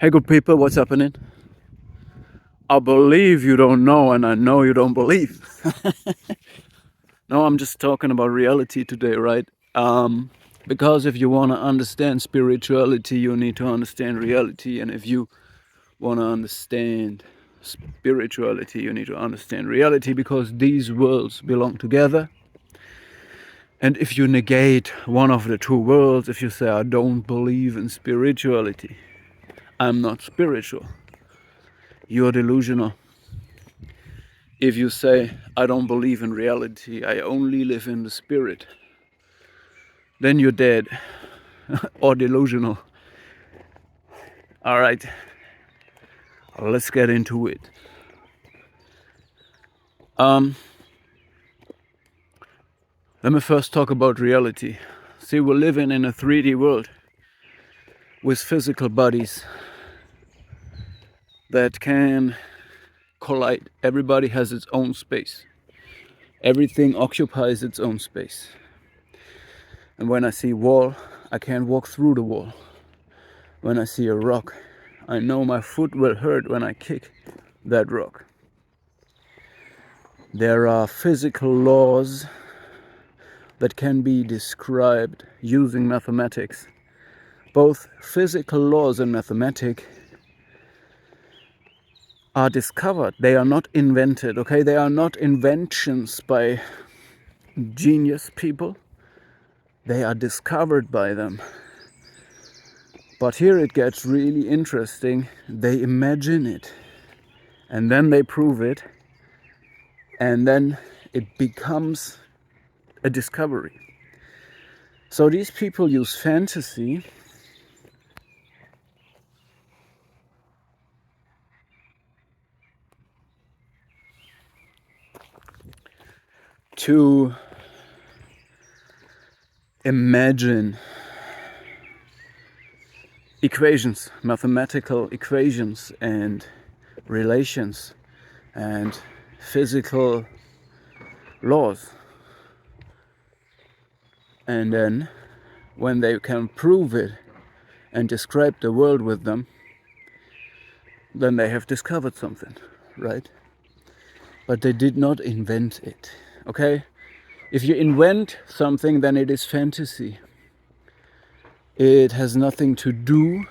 Hey, good people, what's happening? I believe you don't know, and I know you don't believe. No, I'm just talking about reality today, right? Because if you want to understand spirituality, you need to understand reality. And if you want to understand spirituality, you need to understand reality, because these worlds belong together. And if you negate one of the two worlds, if you say, I don't believe in spirituality, I'm not spiritual, you're delusional. If you say, I don't believe in reality, I only live in the spirit, then you're dead or delusional. All right, let's get into it. Let me first talk about reality. See, we're living in a 3D world with physical bodies that can collide. Everybody has its own space. Everything occupies its own space. And when I see a wall, I can't walk through the wall. When I see a rock, I know my foot will hurt when I kick that rock. There are physical laws that can be described using mathematics. Both physical laws and mathematics are discovered. They are not invented, okay? They are not inventions by genius people. They are discovered by them. But here it gets really interesting. They imagine it, and then they prove it, and then it becomes a discovery. So these people use fantasy to imagine equations, mathematical equations and relations and physical laws. And then when they can prove it and describe the world with them, then they have discovered something, right? But they did not invent it, okay? If you invent something, then it is fantasy. It has nothing to do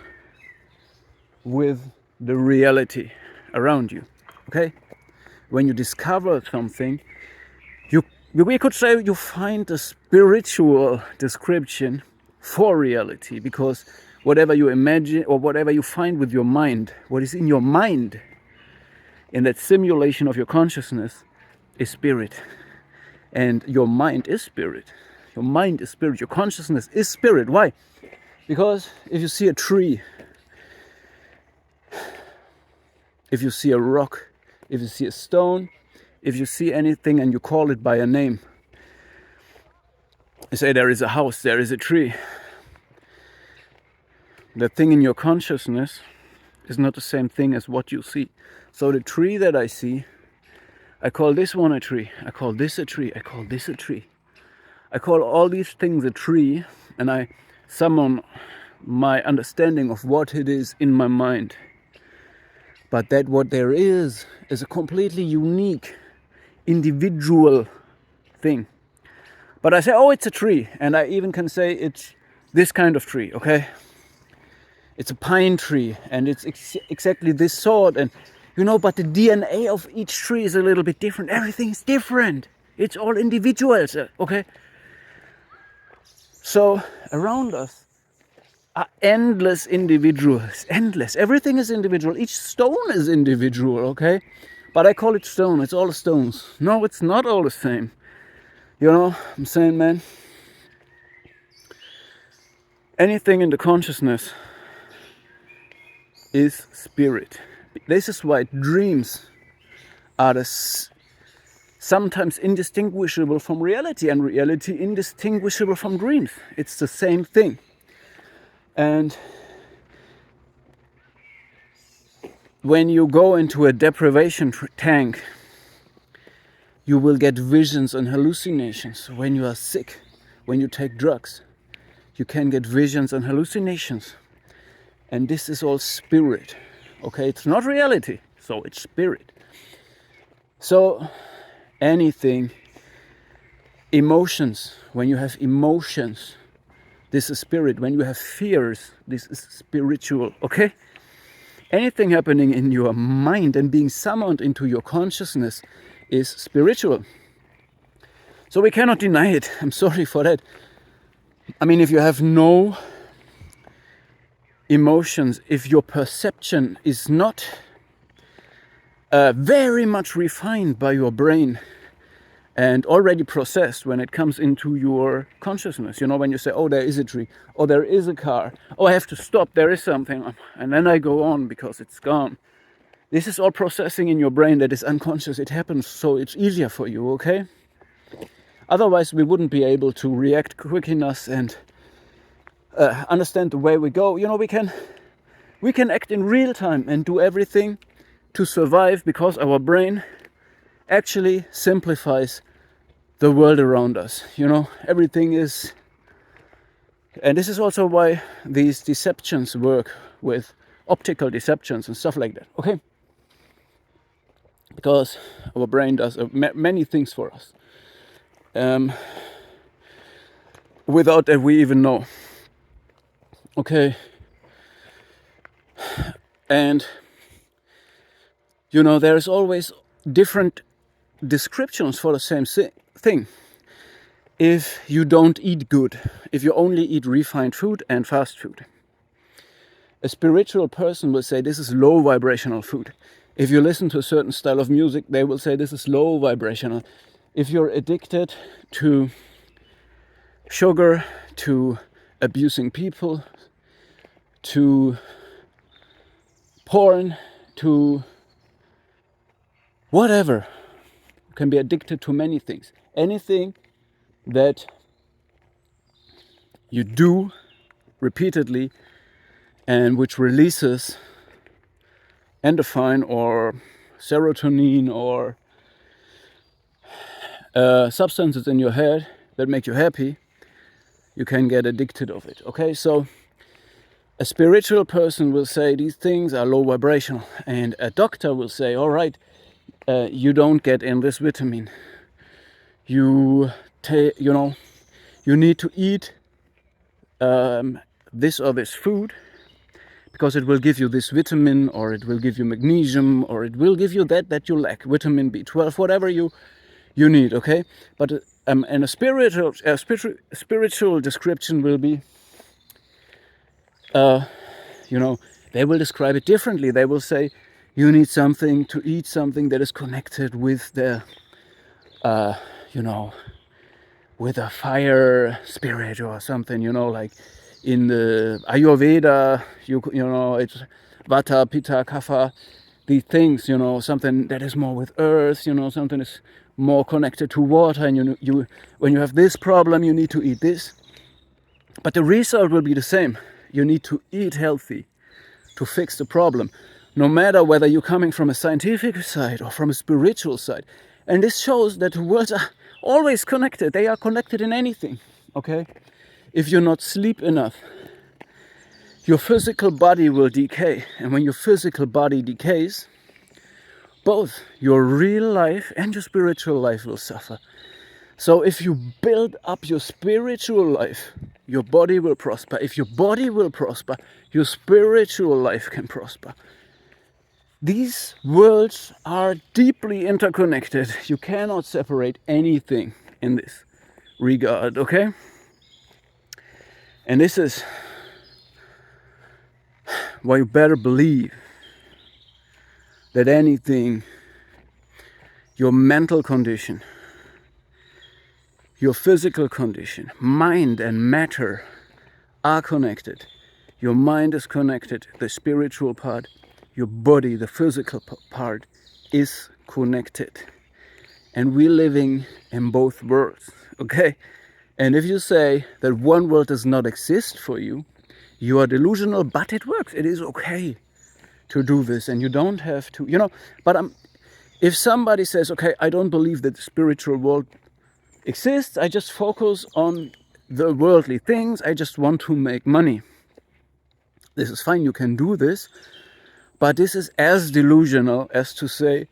with the reality around you, okay? When you discover something, we could say you find a spiritual description for reality, because whatever you imagine or whatever you find with your mind, what is in your mind, in that simulation of your consciousness, is spirit. And your mind is spirit. Your mind is spirit. Your consciousness is spirit. Why? Because if you see a tree, if you see a rock, if you see a stone, if you see anything and you call it by a name, you say there is a house, there is a tree. The thing in your consciousness is not the same thing as what you see. So the tree that I see, I call this one a tree. I call this a tree. I call this a tree. I call all these things a tree, and I summon my understanding of what it is in my mind. But that what there is a completely unique, individual thing. But I say, oh, it's a tree. And I even can say it's this kind of tree, okay? It's a pine tree, and it's exactly this sort. And, but the DNA of each tree is a little bit different. Everything is different. It's all individuals, okay? So around us are endless individuals. Endless. Everything is individual. Each stone is individual, okay? But I call it stone. It's all stones. No, it's not all the same. I'm saying, man, anything in the consciousness is spirit. This is why dreams are sometimes indistinguishable from reality, and reality indistinguishable from dreams. It's the same thing. And when you go into a deprivation tank, you will get visions and hallucinations. When you are sick, when you take drugs, you can get visions and hallucinations. And this is all spirit. Okay, it's not reality, so it's spirit. So anything, emotions, when you have emotions, this is spirit. When you have fears, this is spiritual, okay? Anything happening in your mind and being summoned into your consciousness is spiritual. So we cannot deny it. I'm sorry for that. I mean, if you have no emotions, if your perception is not very much refined by your brain and already processed when it comes into your consciousness, you know, when you say, oh, there is a tree, oh, there is a car, oh, I have to stop, there is something, and then I go on because it's gone. This is all processing in your brain that is unconscious. It happens, so it's easier for you, okay? Otherwise, we wouldn't be able to react quick enough and understand the way we go. You know, we can act in real time and do everything to survive because our brain actually simplifies the world around us. You know, everything is, and this is also why these deceptions work with optical deceptions and stuff like that, okay? Because our brain does many things for us without that we even know. Okay, and you know, there's always different descriptions for the same thing. If you don't eat good, if you only eat refined food and fast food, a spiritual person will say this is low vibrational food. If you listen to a certain style of music, they will say this is low vibrational. If you're addicted to sugar, to abusing people, to porn, to whatever, you can be addicted to many things. Anything that you do repeatedly and which releases endorphin or serotonin or substances in your head that make you happy, you can get addicted of it. Okay, so a spiritual person will say these things are low vibrational, and a doctor will say, all right, you don't get in this vitamin. You need to eat this or this food because it will give you this vitamin, or it will give you magnesium, or it will give you that you lack, vitamin B12, whatever you need, okay? But and a spiritual description will be, they will describe it differently. They will say, you need something to eat, something that is connected with the, with a fire spirit or something, like in the Ayurveda, it's Vata, Pitta, Kapha, these things, something that is more with earth, something is more connected to water, and you when you have this problem, you need to eat this. But the result will be the same. You need to eat healthy to fix the problem, no matter whether you're coming from a scientific side or from a spiritual side. And this shows that the worlds are always connected. They are connected in anything, okay? If you not sleep enough, your physical body will decay. And when your physical body decays, both your real life and your spiritual life will suffer. So if you build up your spiritual life, your body will prosper. If your body will prosper, your spiritual life can prosper. These worlds are deeply interconnected. You cannot separate anything in this regard, okay? And this is why you better believe that anything, your mental condition, your physical condition, mind and matter are connected. Your mind is connected, the spiritual part, your body, the physical part is connected. And we're living in both worlds, okay? And if you say that one world does not exist for you, you are delusional, but it works. It is okay to do this, and you don't have to, but if somebody says, okay, I don't believe that the spiritual world exists, I just focus on the worldly things, I just want to make money. This is fine, you can do this, but this is as delusional as to say,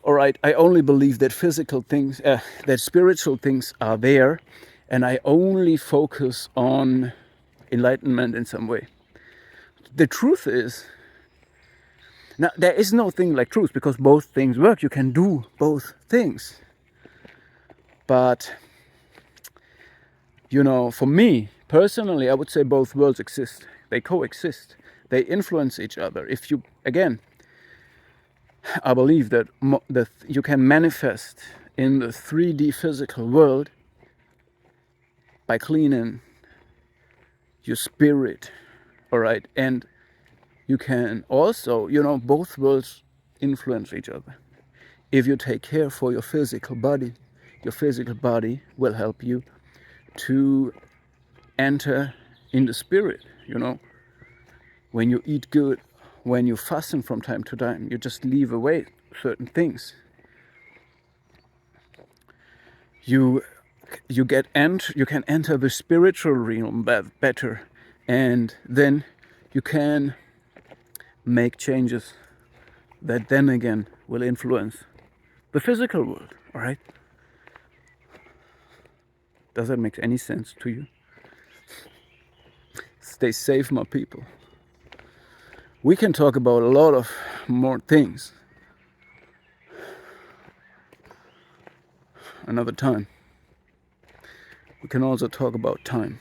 all right, I only believe that physical things, that spiritual things are there, and I only focus on enlightenment in some way. The truth is, now there is no thing like truth, because both things work. You can do both things. But, for me, personally, I would say both worlds exist. They coexist. They influence each other. If you, again, I believe that you can manifest in the 3D physical world by cleaning your spirit, all right? And you can also, both worlds influence each other. If you take care for your physical body will help you to enter in the spirit, When you eat good, when you fasten from time to time, you just leave away certain things. You can enter the spiritual realm better, and then you can make changes that then again will influence the physical world, all right? Does that make any sense to you? Stay safe, my people. We can talk about a lot of more things another time. We can also talk about time.